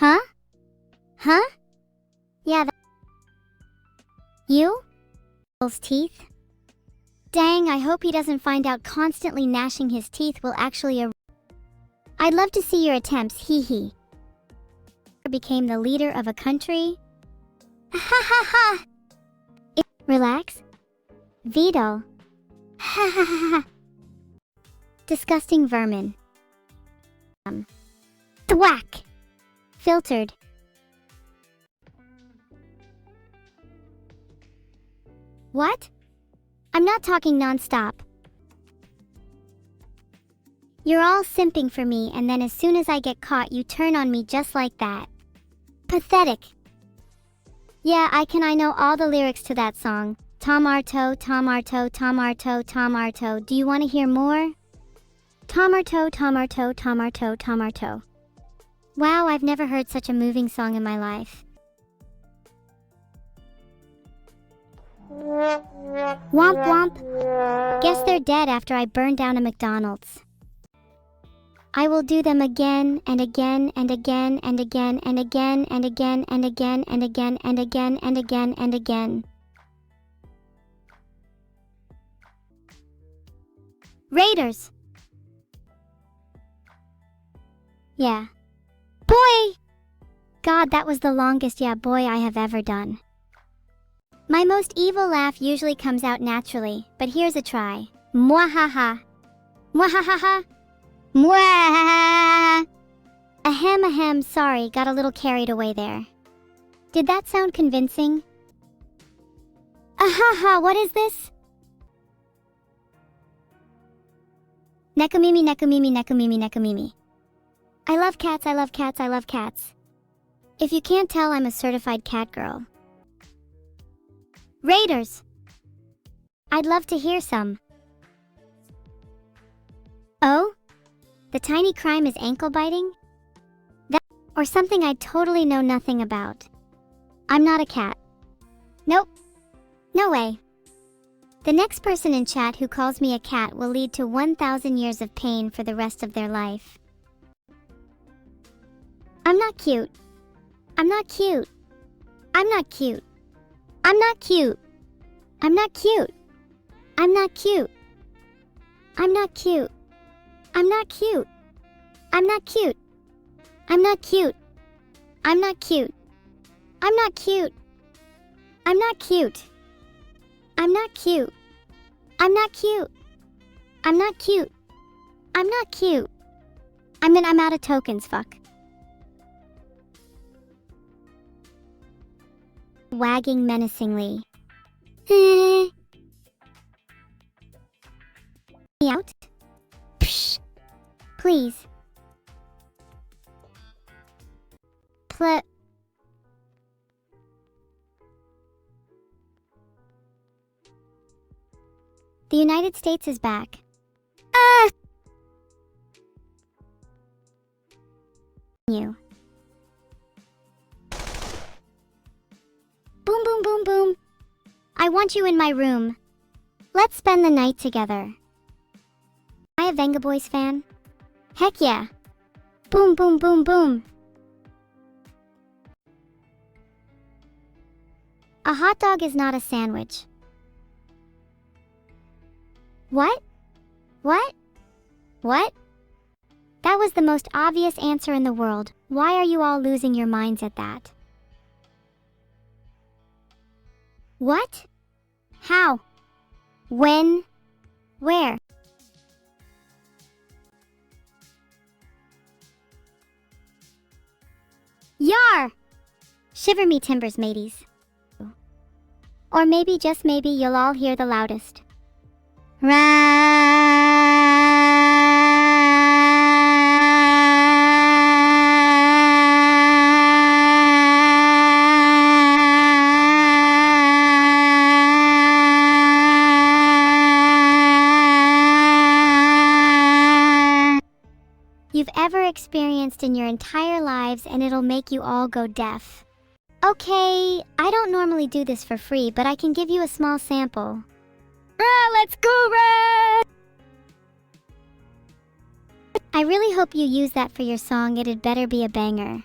Huh? Huh? Yeah, you? His teeth? Dang, I hope he doesn't find out constantly gnashing his teeth will actually I'd love to see your attempts, hee hee. Became the leader of a country? Ha ha ha! Relax. Vidal. Ha ha ha ha. Disgusting vermin. Thwack! Filtered. What? I'm not talking non-stop. You're all simping for me, and then as soon as I get caught you turn on me just like that. Pathetic. Yeah, I know all the lyrics to that song. Tom Arto, Tom Arto, Tom Arto, Tom Arto. Do you want to hear more? Tom Arto, Tom Arto, Tom Arto, Tom Arto. Wow, I've never heard such a moving song in my life. Womp womp. Guess they're dead after I burn down a McDonald's. I will do them again and again and again and again and again and again and again and again and again and again and again. Raiders. Yeah. Boy! God, that was the longest yeah boy I have ever done. My most evil laugh usually comes out naturally, but here's a try. Mwahaha. Mwahaha. Mwahaha. Ahem, sorry, got a little carried away there. Did that sound convincing? Ahaha, what is this? Nekomimi, nekomimi, nekomimi, nekomimi. I love cats, I love cats, I love cats. If you can't tell, I'm a certified cat girl. Raiders. I'd love to hear some. Oh? The tiny crime is ankle biting? That or something I totally know nothing about. I'm not a cat. Nope. No way. The next person in chat who calls me a cat will lead to 1,000 years of pain for the rest of their life. I'm not cute. I'm not cute. I'm not cute. I'm not cute. I'm not cute. I'm not cute. I'm not cute. I'm not cute. I'm not cute. I'm not cute. I'm not cute. I'm not cute. I'm not cute. I'm not cute. I'm not cute. I'm not cute. I'm not cute. I'm out of tokens, fuck. Wagging menacingly. Me out? Psh. Please. The United States is back. You. Boom, boom, boom, boom. I want you in my room. Let's spend the night together. Am I a Venga Boys fan? Heck yeah. Boom, boom, boom, boom. A hot dog is not a sandwich. What? What? What? That was the most obvious answer in the world. Why are you all losing your minds at that? What? How? When? Where? Yar! Shiver me timbers, mateys. Or maybe, just maybe, you'll all hear the loudest. You've ever experienced in your entire lives, and it'll make you all go deaf. Okay, I don't normally do this for free, but I can give you a small sample. Let's go, Rah! I really hope you use that for your song. It'd better be a banger.